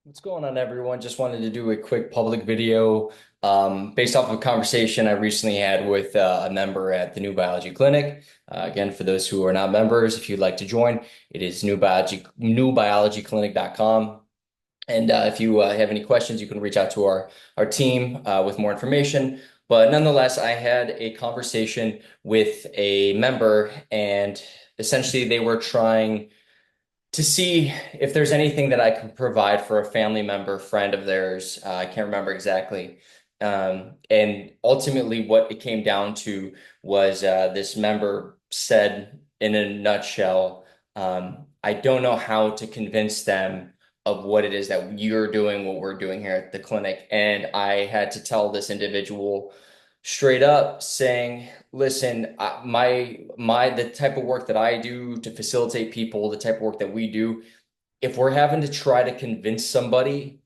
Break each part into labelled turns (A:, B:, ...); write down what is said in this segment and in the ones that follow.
A: What's going on, everyone? Just wanted to do a quick public video based off of a conversation I recently had with a member at the New Biology Clinic. Again, for those who are not members, if you'd like to join, it is newbiologyclinic.com. And if you have any questions, you can reach out to our team with more information. But nonetheless, I had a conversation with a member, and essentially they were trying to see if there's anything that I can provide for a family member, friend of theirs. I can't remember exactly. And ultimately, what it came down to was this member said, in a nutshell, I don't know how to convince them of what it is that you're doing, what we're doing here at the clinic. And I had to tell this individual straight up saying, listen, the type of work that I do to facilitate people, the type of work that we do, if we're having to try to convince somebody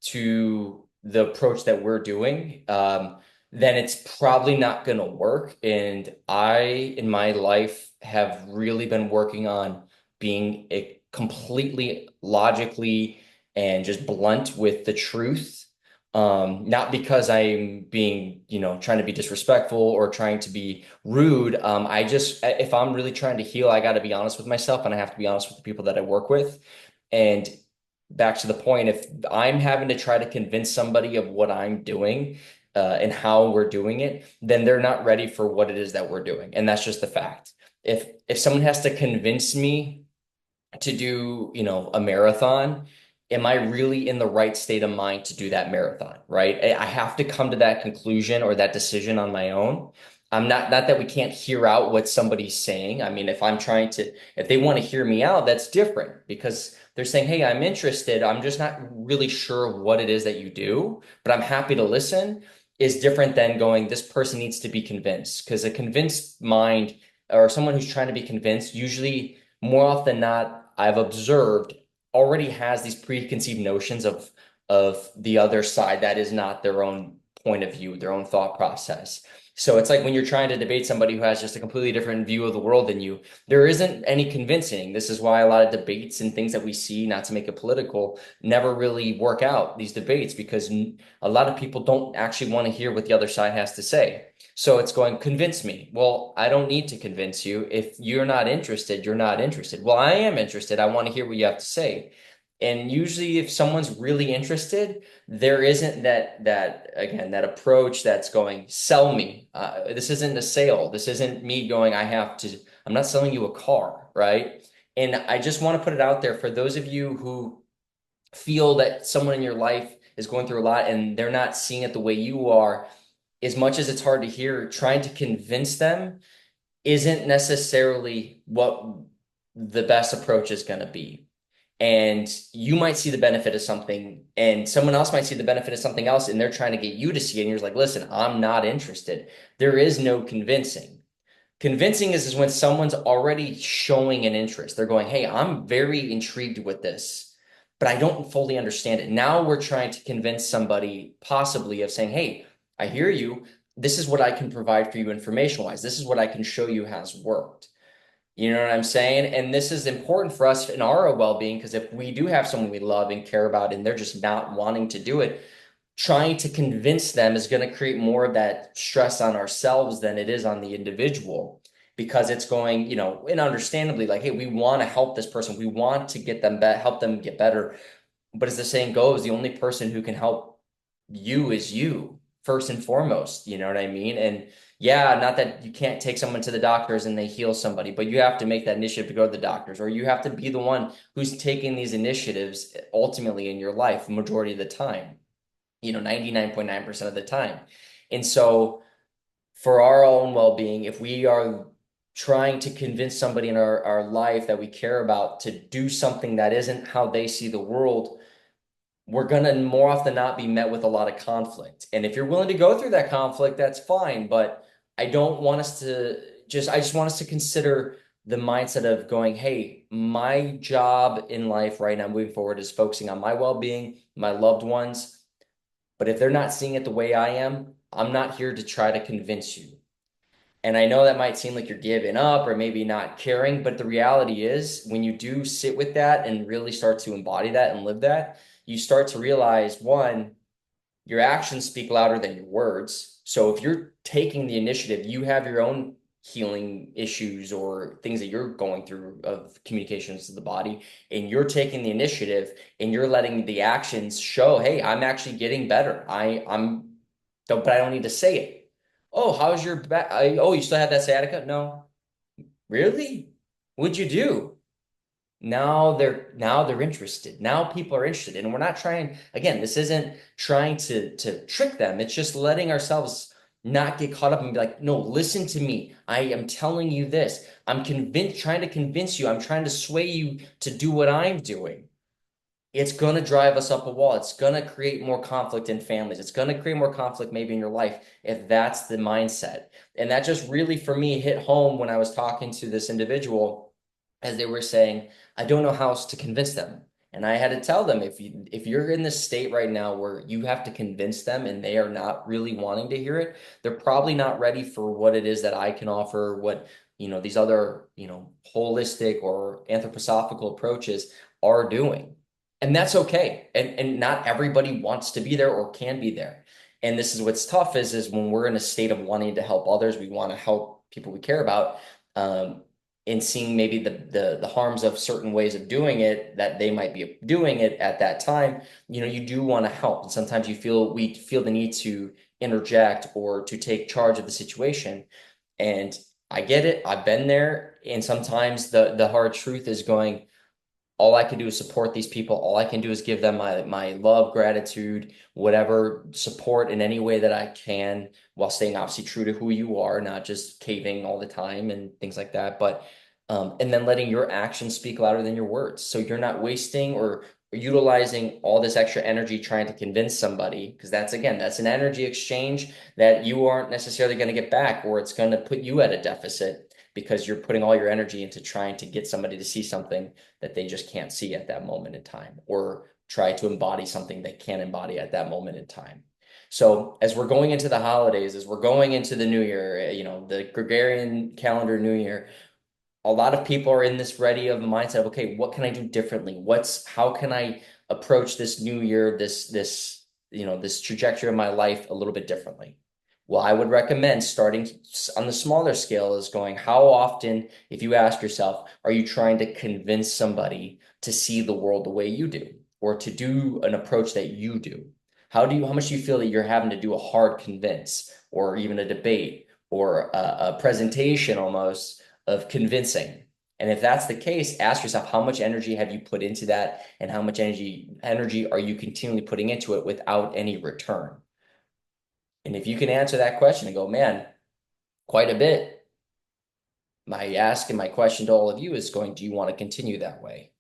A: to the approach that we're doing, then it's probably not going to work. And I, in my life, have really been working on being a completely logically and just blunt with the truth. Not because I'm being, trying to be disrespectful or trying to be rude. If I'm really trying to heal, I got to be honest with myself and I have to be honest with the people that I work with. And back to the point, if I'm having to try to convince somebody of what I'm doing and how we're doing it, then they're not ready for what it is that we're doing. And that's just the fact. If someone has to convince me to do, a marathon, am I really in the right state of mind to do that marathon, right? I have to come to that conclusion or that decision on my own. I'm not that we can't hear out what somebody's saying. I mean, if they want to hear me out, that's different because they're saying, "Hey, I'm interested. I'm just not really sure what it is that you do, but I'm happy to listen," is different than going, "This person needs to be convinced." Because a convinced mind or someone who's trying to be convinced usually more often than not, I've observed already has these preconceived notions of the other side that is not their own point of view, their own thought process. So it's like when you're trying to debate somebody who has just a completely different view of the world than you, there isn't any convincing. This is why a lot of debates and things that we see, not to make it political, never really work out, these debates, because a lot of people don't actually want to hear what the other side has to say. So it's going, convince me. Well, I don't need to convince you. If you're not interested, you're not interested. Well, I am interested. I want to hear what you have to say. And usually if someone's really interested, there isn't that approach that's going, sell me. This isn't a sale. This isn't me going, I'm not selling you a car, right? And I just want to put it out there for those of you who feel that someone in your life is going through a lot and they're not seeing it the way you are, as much as it's hard to hear, trying to convince them isn't necessarily what the best approach is going to be. And you might see the benefit of something, and someone else might see the benefit of something else, and they're trying to get you to see it. And you're like, listen, I'm not interested. There is no convincing. Convincing is when someone's already showing an interest. They're going, hey, I'm very intrigued with this, but I don't fully understand it. Now we're trying to convince somebody possibly of saying, hey, I hear you. This is what I can provide for you information wise. This is what I can show you has worked. You know what I'm saying? And this is important for us in our well-being because if we do have someone we love and care about and they're just not wanting to do it, trying to convince them is going to create more of that stress on ourselves than it is on the individual because it's going, and understandably like, hey, we want to help this person. We want to get them help them get better. But as the saying goes, the only person who can help you is you first and foremost. You know what I mean? And yeah, not that you can't take someone to the doctors and they heal somebody, but you have to make that initiative to go to the doctors, or you have to be the one who's taking these initiatives ultimately in your life, majority of the time, 99.9% of the time. And so for our own well-being, if we are trying to convince somebody in our life that we care about to do something that isn't how they see the world, we're going to more often not be met with a lot of conflict. And if you're willing to go through that conflict, that's fine. But I don't want us to I just want us to consider the mindset of going, hey, my job in life right now moving forward is focusing on my well-being, my loved ones. But if they're not seeing it the way I am, I'm not here to try to convince you. And I know that might seem like you're giving up or maybe not caring, but the reality is when you do sit with that and really start to embody that and live that, you start to realize one, your actions speak louder than your words. So if you're taking the initiative, you have your own healing issues or things that you're going through of communications to the body, and you're taking the initiative and you're letting the actions show, hey, I'm actually getting better. I'm but I don't need to say it. Oh, how's your back? Oh, you still have that sciatica? No. Really? What'd you do? Now they're interested. Now people are interested. And we're not trying, again, this isn't trying to trick them. It's just letting ourselves not get caught up and be like, no, listen to me. I am telling you this. I'm convinced, trying to convince you. I'm trying to sway you to do what I'm doing. It's going to drive us up a wall. It's going to create more conflict in families. It's going to create more conflict maybe in your life if that's the mindset. And that just really, for me, hit home when I was talking to this individual as they were saying, I don't know how else to convince them. And I had to tell them if you're in this state right now where you have to convince them and they are not really wanting to hear it, they're probably not ready for what it is that I can offer, what these other, holistic or anthroposophical approaches are doing. And that's okay. And not everybody wants to be there or can be there. And this is what's tough is when we're in a state of wanting to help others, we want to help people we care about. And seeing maybe the harms of certain ways of doing it that they might be doing it at that time, you do want to help. And sometimes we feel the need to interject or to take charge of the situation. And I get it. I've been there. And sometimes the hard truth is going, all I can do is support these people. All I can do is give them my love, gratitude, whatever support in any way that I can, while staying obviously true to who you are, not just caving all the time and things like that. But and then letting your actions speak louder than your words. So you're not wasting or utilizing all this extra energy trying to convince somebody, because that's an energy exchange that you aren't necessarily going to get back, or it's going to put you at a deficit because you're putting all your energy into trying to get somebody to see something that they just can't see at that moment in time, or try to embody something they can't embody at that moment in time. So as we're going into the holidays, as we're going into the new year, the Gregorian calendar new year, a lot of people are in this ready of a mindset of, okay, what can I do differently? How can I approach this new year, this trajectory of my life a little bit differently? Well, I would recommend starting on the smaller scale is going, how often, if you ask yourself, are you trying to convince somebody to see the world the way you do, or to do an approach that you do? How much do you feel that you're having to do a hard convince, or even a debate, or a presentation almost of convincing? And if that's the case, ask yourself, how much energy have you put into that, and how much energy are you continually putting into it without any return? And if you can answer that question and go, man, quite a bit, my ask and my question to all of you is going, do you want to continue that way?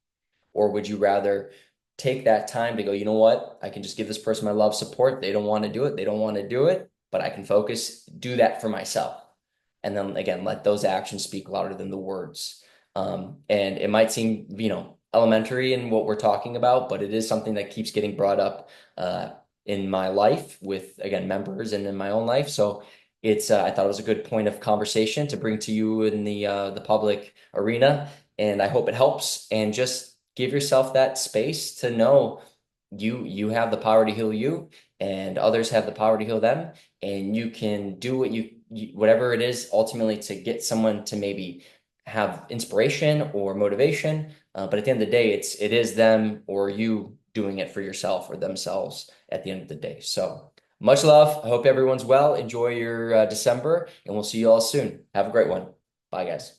A: Or would you rather take that time to go, you know what? I can just give this person my love, support. They don't want to do it. They don't want to do it, but I can focus, do that for myself. And then again, let those actions speak louder than the words. And it might seem, elementary in what we're talking about, but it is something that keeps getting brought up in my life with, again, members and in my own life. So I thought it was a good point of conversation to bring to you in the public arena. And I hope it helps. And just give yourself that space to know you have the power to heal you, and others have the power to heal them. And you can do whatever it is ultimately to get someone to maybe have inspiration or motivation. But at the end of the day, it is them or you doing it for yourself or themselves at the end of the day. So much love. I hope everyone's well. Enjoy your December, and we'll see you all soon. Have a great one. Bye, guys.